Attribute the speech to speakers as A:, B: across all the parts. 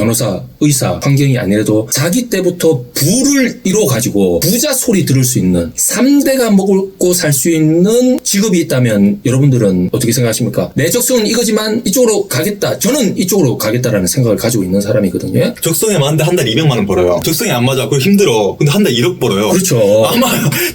A: 변호사, 의사, 환경이 아니라도 자기 때부터 부를 이뤄가지고 부자 소리 들을 수 있는 3대가 먹고 살 수 있는 직업이 있다면 여러분들은 어떻게 생각하십니까? 내 적성은 이거지만 이쪽으로 가겠다. 저는 이쪽으로 가겠다라는 생각을 가지고 있는 사람이거든요.
B: 적성에 맞는데 한 달 200만 원 벌어요. 적성에 안 맞아. 그거 힘들어. 근데 한 달 1억 벌어요.
A: 그렇죠.
B: 아마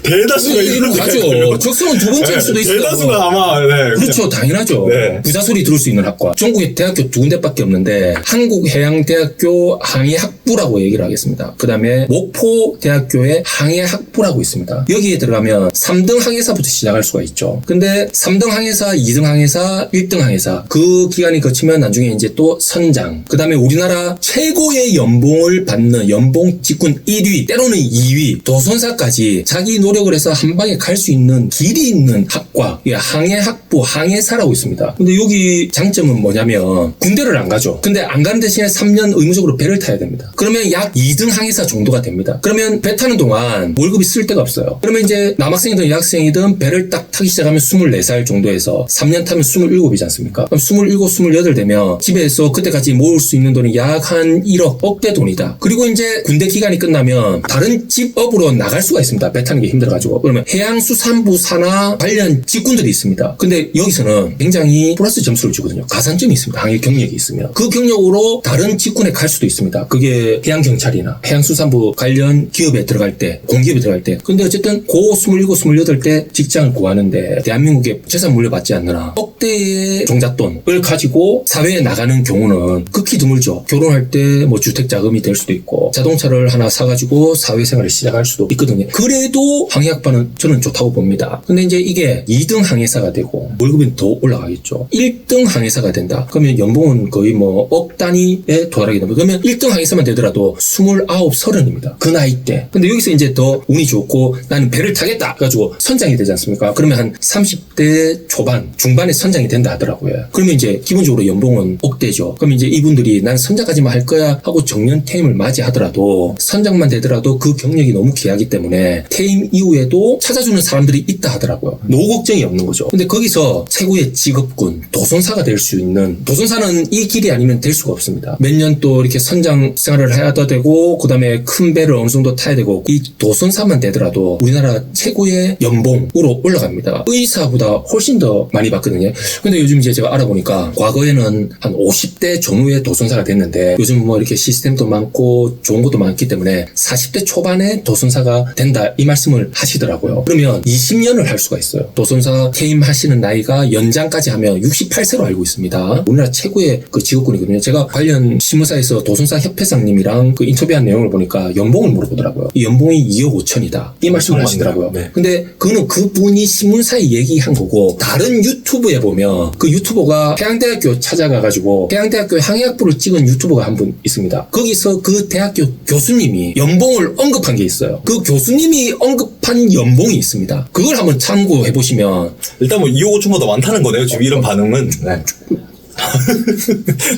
B: 대다수가
A: 이런 가죠. 적성은 두 번째일 수도 있어요.
B: 대다수가 아마 네,
A: 그렇죠. 당연하죠.
B: 네.
A: 부자 소리 들을 수 있는 학과. 전국에 대학교 2군데밖에 없는데 한국해양대학교 항해학부라고 얘기를 하겠습니다. 그 다음에 목포대학교의 항해학부라고 있습니다. 여기에 들어가면 3등 항해사부터 시작할 수가 있죠. 근데 3등 항해사, 2등 항해사, 1등 항해사 그 기간이 거치면 나중에 이제 또 선장, 그 다음에 우리나라 최고의 연봉을 받는 연봉 직군 1위, 때로는 2위, 도선사까지 자기 노력을 해서 한 방에 갈 수 있는 길이 있는 학과, 항해학부, 항해사라고 있습니다. 근데 여기 장점은 뭐냐면 군대를 안 가죠. 근데 안 가는 대신에 3년 의무적으로 배를 타야 됩니다. 그러면 약 2등 항해사 정도가 됩니다. 그러면 배 타는 동안 월급이 쓸 데가 없어요. 그러면 이제 남학생이든 여학생이든 배를 딱 타기 시작하면 24살 정도에서 3년 타면 27이지 않습니까? 그럼 27, 28 되면 집에서 그때까지 모을 수 있는 돈이 약 한 1억, 억대 돈이다. 그리고 이제 군대 기간이 끝나면 다른 직업으로 나갈 수가 있습니다. 배 타는 게 힘들어가지고. 그러면 해양수산부 산하 관련 직군들이 있습니다. 근데 여기서는 굉장히 플러스 점수를 주거든요. 가산점이 있습니다. 항해 경력이 있으면. 그 경력으로 다른 직군에 갈 수도 있습니다. 그게 해양경찰이나 해양수산부 관련 기업에 들어갈 때, 공기업에 들어갈 때. 근데 어쨌든 고 27, 28때 직장을 구하는데 대한민국에 재산 물려받지 않느라 억대의 종잣돈을 가지고 사회에 나가는 경우는 극히 드물죠. 결혼할 때 뭐 주택자금이 될 수도 있고 자동차를 하나 사가지고 사회생활을 시작할 수도 있거든요. 그래도 항해학과는 저는 좋다고 봅니다. 근데 이제 이게 2등 항해사가 되고 월급이 더 올라가겠죠. 1등 항해사가 된다. 그러면 연봉은 거의 뭐 억 단위에 도달하게 됩니다. 그러면 1등 항해사만 되더라도 29, 30입니다. 그 나이 때. 근데 여기서 이제 더 운이 좋고 나는 배를 타겠다 해가지고 선장이 되지 않습니까? 그러면 한 30대 초반, 중반에 선장이 된다 하더라고요. 그러면 이제 기본적으로 연봉은 억대죠. 그럼 이제 이분들이 난 선장까지만 할 거야 하고 정년 퇴임을 맞이하더라도 선장만 되더라도 그 경력이 너무 귀하기 때문에 퇴임 이후에도 찾아주는 사람들이 있다 하더라고요. 노후 걱정이 없는 거죠. 근데 거기서 최고의 직업군, 도선사가 될 수 있는, 도선사는 이 길이 아니면 될 수가 없습니다. 몇 년 또 이렇게 선장 생활을 해야 되고 그 다음에 큰 배를 어느 정도 타야 되고 이 도선사만 되더라도 우리나라 최고의 연봉으로 올라갑니다. 의사보다 훨씬 더 많이 받거든요. 근데 요즘 이제 제가 알아보니까 과거에는 한 50대 전후의 도선사가 됐는데 요즘 뭐 이렇게 시스템도 많고 좋은 것도 많기 때문에 40대 초반에 도선사가 된다 이 말씀을 하시더라고요. 그러면 20년을 할 수가 있어요. 도선사 퇴임하시는 나이가 연장까지 하면 68세로 알고 있습니다. 우리나라 최고의 그 직업군이거든요. 제가 관련 신문사에서 도선사 협회장님이랑 그 인터뷰한 내용을 보니까 연봉을 물어보더라고요. 이 연봉이 2억 5천이다. 이 말씀을 하시더라고요. 네. 근데 그분이 신문사에 얘기한 거고 다른 유튜브에 보면 그 유튜버가 해양대학교 찾아가가지고 해양대학교 항해학부를 찍은 유튜버가 한 분 있습니다. 거기서 그 대학교 교수님이 연봉을 언급한 게 있어요. 그 교수님이 언급한 연봉이 있습니다. 그걸 한번 참고해 보시면
B: 일단 뭐 2억 5천보다 많다는 거네요. 지금 이런 반응은. 네.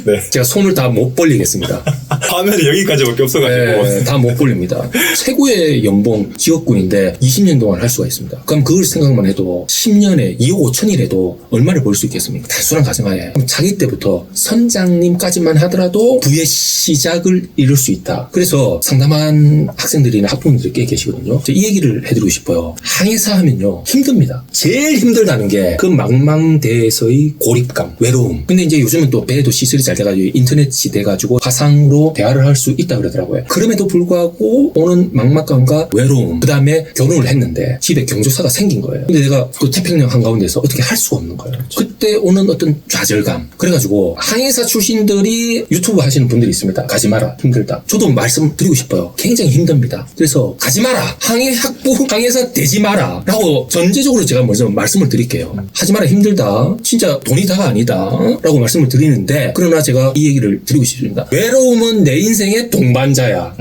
B: 네.
A: 제가 손을 다 못 벌리겠습니다.
B: 화면에 여기까지밖에 없어가지고.
A: 네, 다 못 벌립니다. 최고의 연봉 직업군인데 20년 동안 할 수가 있습니다. 그럼 그걸 생각만 해도 10년에 2억 5천이라도 얼마를 벌 수 있겠습니까? 단순한 가정하에. 그럼 자기 때부터 선장님까지만 하더라도 부의 시작을 이룰 수 있다. 그래서 상담한 학생들이나 학부모님들이 꽤 계시거든요. 이 얘기를 해드리고 싶어요. 항해사 하면요 힘듭니다. 제일 힘들다는 게 그 망망대해에서의 고립감, 외로움. 근데 이제 요즘은 또 배도 시설이 잘 돼가지고 인터넷이 돼가지고 화상으로 대화를 할 수 있다 그러더라고요. 그럼에도 불구하고 오는 막막감과 외로움, 그 다음에 결혼을 했는데 집에 경조사가 생긴 거예요. 근데 내가 그 태평양 한가운데서 어떻게 할 수가 없는 거예요. 그때 오는 어떤 좌절감. 그래가지고 항해사 출신들이 유튜브 하시는 분들이 있습니다. 가지 마라, 힘들다. 저도 말씀드리고 싶어요. 굉장히 힘듭니다. 그래서 가지 마라, 항해학부 항해사 되지 마라 라고 전제적으로 제가 먼저 말씀을 드릴게요. 하지 마라, 힘들다. 진짜 돈이 다가 아니다 라고 말씀을 드리는데, 그러나 제가 이 얘기를 드리고 싶습니다. 외로움은 내 인생의 동반자야.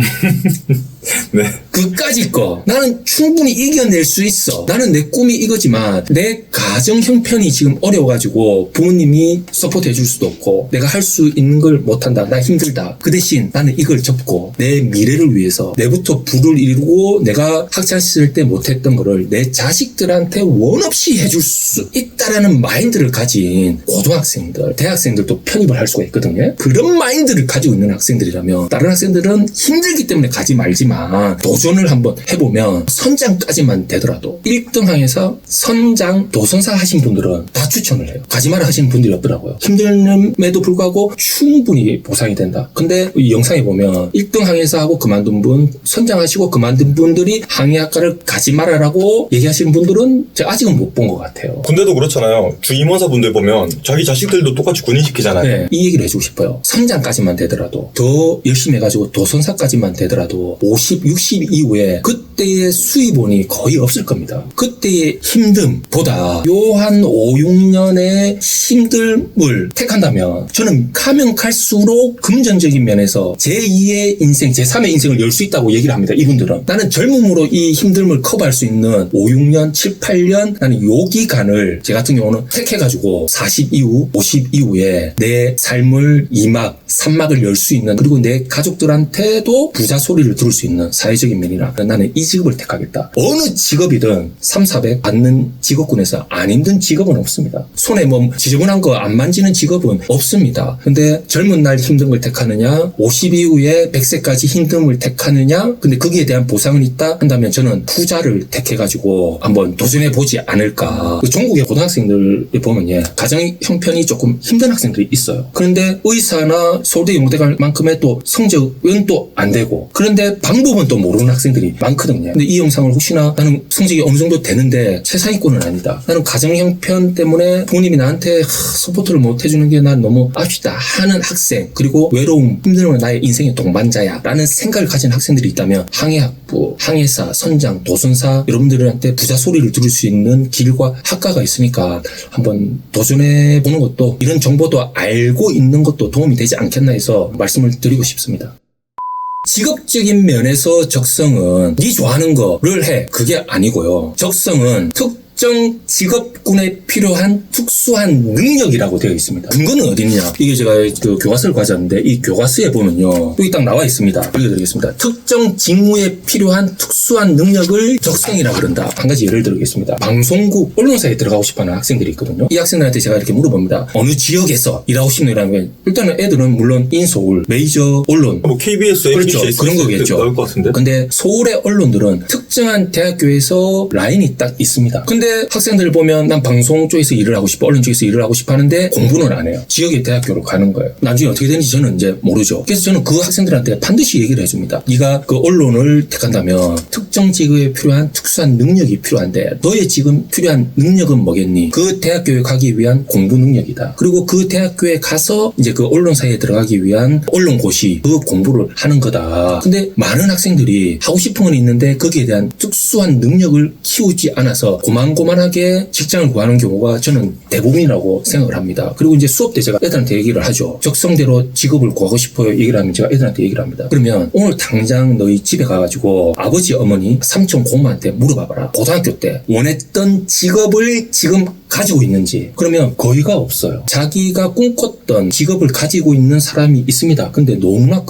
B: 네.
A: 그까짓 거 나는 충분히 이겨낼 수 있어. 나는 내 꿈이 이거지만 내 가정 형편이 지금 어려워가지고 부모님이 서포트 해줄 수도 없고 내가 할 수 있는 걸 못한다. 나 힘들다. 그 대신 나는 이걸 접고 내 미래를 위해서 내부터 부를 이루고 내가 학창시절 때 못했던 거를 내 자식들한테 원 없이 해줄 수 있다라는 마인드를 가진 고등학생들, 대학생들도 편입을 할 수가 있거든요. 그런 마인드를 가지고 있는 학생들이라면 다른 학생들은 힘들기 때문에 가지 말지만 도전을 한번 해보면 선장까지만 되더라도 1등 항에서 선장, 도선사 하신 분들은 다 추천을 해요. 가지 마라 하시는 분들이 없더라고요. 힘듦에도 불구하고 충분히 보상이 된다. 근데 이 영상에 보면 1등 항에서 하고 그만둔 분, 선장하시고 그만둔 분들이 항해학과를 가지 마라라고 얘기하시는 분들은 제가 아직은 못 본 것 같아요.
B: 군대도 그렇잖아요. 주임원사분들 보면 자기 자식들도 똑같이 군인시키잖아요.
A: 네, 이 얘기를 해주고 싶어요. 선장까지만 되더라도 더 열심히 해가지고 도선사까지만 되더라도 50, 60 이후에 그때의 수입원이 거의 없을 겁니다. 그때의 힘듦보다 요 한 5, 6년의 힘듦을 택한다면 저는 가면 갈수록 금전적인 면에서 제2의 인생, 제3의 인생을 열 수 있다고 얘기를 합니다. 이분들은. 나는 젊음으로 이 힘듦을 커버할 수 있는 5, 6년, 7, 8년 나는 요 기간을 제 같은 경우는 택해가지고 40 이후, 50 이후에 내 삶을 2막, 3막을 열 수 있는 그리고 내 가족들한테도 부자 소리를 들을 수 있는 사회적인 면이라 나는 이 직업을 택하겠다. 어느 직업이든 3, 400 받는 직업군에서 안 힘든 직업은 없습니다. 손에 뭐 지저분한 거 안 만지는 직업은 없습니다. 근데 젊은 날 힘든 걸 택하느냐 50 이후에 100세까지 힘듦을 택하느냐 근데 거기에 대한 보상은 있다 한다면 저는 투자를 택해가지고 한번 도전해보지 않을까. 그 전국의 고등학생들 보면 가정 형편이 조금 힘든 학생들이 있어요. 그런데 의사나 서울대 용대 갈 만큼의 또 성적은 또 안 되고 그런데 방법은 또 모르는 학생들이 많거든요. 근데 이 영상을 혹시나 나는 성적이 어느 정도 되는데 최상위권은 아니다. 나는 가정 형편 때문에 부모님이 나한테 서포트를 못 해주는 게 난 너무 아쉽다 하는 학생 그리고 외로움, 힘들면 나의 인생의 동반자야 라는 생각을 가진 학생들이 있다면 항해학부, 항해사, 선장, 도선사 여러분들한테 부자 소리를 들을 수 있는 길과 학과가 있으니까 한번 도전해보는 것도 이런 정보도 알고 있는 것도 도움이 되지 않겠나 해서 말씀을 드리고 싶습니다. 직업적인 면에서 적성은 네 좋아하는 거를 해. 그게 아니고요. 적성은 특정 직업군에 필요한 특수한 능력이라고 되어 있습니다. 근거는 어디냐? 이게 제가 그 교과서를 가져왔는데 이 교과서에 보면요. 여기 딱 나와 있습니다. 읽어드리겠습니다. 특정 직무에 필요한 특수한 능력을 적성이라고 그런다. 한 가지 예를 들겠습니다. 방송국, 언론사에 들어가고 싶어하는 학생들이 있거든요. 이 학생들한테 제가 이렇게 물어봅니다. 어느 지역에서 일하고 싶느라는 게 일단은 애들은 물론 인서울, 메이저 언론
B: 뭐 KBS,
A: 그렇죠.
B: MBC
A: 그런 거겠죠.
B: 나올 것 같은데.
A: 근데 서울의 언론들은 특정한 대학교에서 라인이 딱 있습니다. 근데 학생들 보면 난 방송 쪽에서 일을 하고 싶어, 언론 쪽에서 일을 하고 싶어 하는데 공부는 안 해요. 지역의 대학교로 가는 거예요. 나중에 어떻게 되는지 저는 이제 모르죠. 그래서 저는 그 학생들한테 반드시 얘기를 해줍니다. 네가 그 언론을 택한다면 특정 직업에 필요한 특수한 능력이 필요한데 너의 지금 필요한 능력은 뭐겠니? 그 대학교에 가기 위한 공부 능력이다. 그리고 그 대학교에 가서 이제 그 언론사에 들어가기 위한 언론고시 그 공부를 하는 거다. 근데 많은 학생들이 하고 싶은 건 있는데 거기에 대한 특수한 능력을 키우지 않아서 고만고만하게 직장을 구하는 경우가 저는 대부분이라고 생각을 합니다. 그리고 이제 수업 때 제가 애들한테 얘기를 하죠. 적성대로 직업을 구하고 싶어요. 얘기를 하면 제가 애들한테 얘기를 합니다. 그러면 오늘 당장 너희 집에 가가지고 아버지, 어머니, 삼촌, 고모한테 물어봐봐라. 고등학교 때 원했던 직업을 지금 가지고 있는지. 그러면 거의가 없어요. 자기가 꿈꿨던 직업을 가지고 있는 사람이 있습니다. 근데 너무나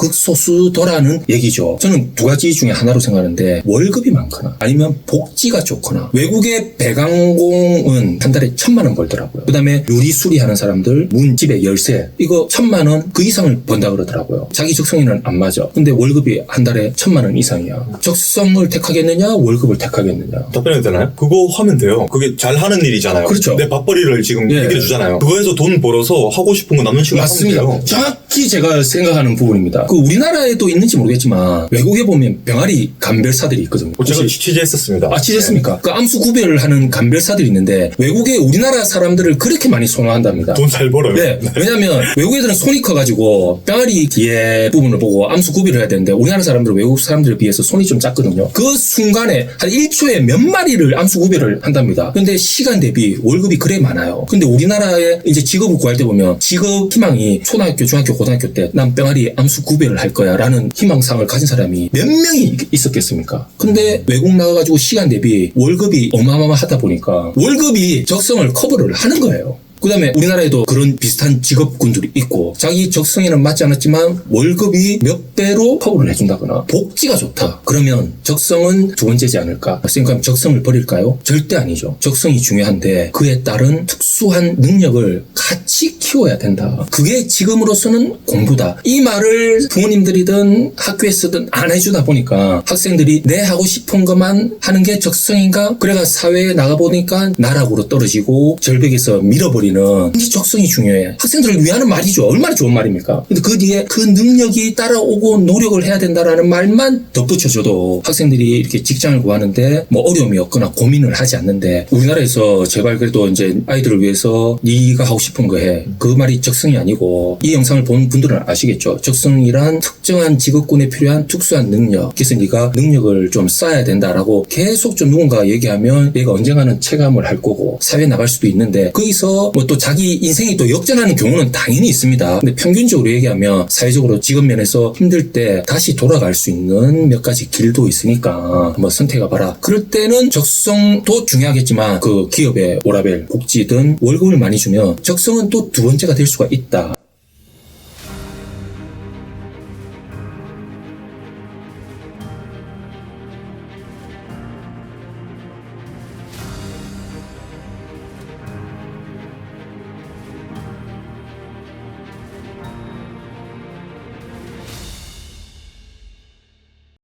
A: 극소수더라는 얘기죠. 저는 두 가지 중에 하나로 생각하는데 월급이 많거나 아니면 복지가 좋거나 외국의 배관공은 한 달에 1,000만 원 벌더라고요. 그 다음에 유리 수리하는 사람들, 문, 집에 열쇠 이거 1,000만 원 그 이상을 번다 그러더라고요. 자기 적성에는 안 맞아. 근데 월급이 한 달에 1,000만 원 이상이야. 적성을 택하겠느냐 월급을 택하겠느냐.
B: 답변해도 되나요? 그거 하면 돼요. 그게 잘하는 일이잖아요.
A: 그렇죠.
B: 내 밥벌이를 지금 해결해 주잖아요. 그거에서 돈 벌어서 하고 싶은 거 남는 시간
A: 맞습니다.
B: 하면 돼요.
A: 정확히 제가 생각하는 부분입니다. 그 우리나라에도 있는지 모르겠지만 외국에 보면 병아리 간별사들이 있거든요.
B: 제가 취재했었습니다.
A: 아, 취재했습니까? 그 암수 구별을 하는 간별사들이 있는데 외국에 우리나라 사람들을 그렇게 많이 선호한답니다.
B: 돈 잘 벌어요.
A: 네. 왜냐면 외국 애들은 손이 커가지고 병아리 뒤에 부분을 보고 암수 구별을 해야 되는데 우리나라 사람들은 외국 사람들에 비해서 손이 좀 작거든요. 그 순간에 한 1초에 몇 마리를 암수 구별을 한답니다. 근데 시간 대비 월급 월급이 그래 많아요. 근데 우리나라에 이제 직업을 구할 때 보면 직업 희망이 초등학교, 중학교, 고등학교 때 난 병아리 암수 구별을 할 거야 라는 희망상을 가진 사람이 몇 명이 있었겠습니까? 근데 외국 나가가지고 시간 대비 월급이 어마어마하다 보니까 월급이 적성을 커버를 하는 거예요. 그 다음에 우리나라에도 그런 비슷한 직업군들이 있고 자기 적성에는 맞지 않았지만 월급이 몇 배로 커버를 해준다거나 복지가 좋다. 그러면 적성은 두 번째지 않을까? 선생님 적성을 버릴까요? 절대 아니죠. 적성이 중요한데 그에 따른 특수한 능력을 같이 키워야 된다. 그게 지금으로서는 공부다. 이 말을 부모님들이든 학교에서든 안 해주다 보니까 학생들이 내 하고 싶은 것만 하는 게 적성인가? 그래가 사회에 나가보니까 나락으로 떨어지고 절벽에서 밀어버리는 이 적성이 중요해. 학생들을 위하는 말이죠. 얼마나 좋은 말입니까? 근데 그 뒤에 그 능력이 따라오고 노력을 해야 된다라는 말만 덧붙여줘도 학생들이 이렇게 직장을 구하는데 뭐 어려움이 없거나 고민을 하지 않는데 우리나라에서 제발 그래도 이제 아이들을 위해서 네가 하고 싶은 거 해. 그 말이 적성이 아니고 이 영상을 본 분들은 아시겠죠. 적성이란 특정한 직업군에 필요한 특수한 능력. 그래서 네가 능력을 좀 쌓아야 된다라고 계속 좀 누군가 얘기하면 얘가 언젠가는 체감을 할 거고 사회에 나갈 수도 있는데 거기서 뭐 또 자기 인생이 또 역전하는 경우는 당연히 있습니다. 근데 평균적으로 얘기하면 사회적으로 직업 면에서 힘들 때 다시 돌아갈 수 있는 몇 가지 길도 있으니까 한번 선택해봐라. 그럴 때는 적성도 중요하겠지만 그 기업의 오라벨 복지든 월급을 많이 주면 적성은 또 두 번째가 될 수가 있다.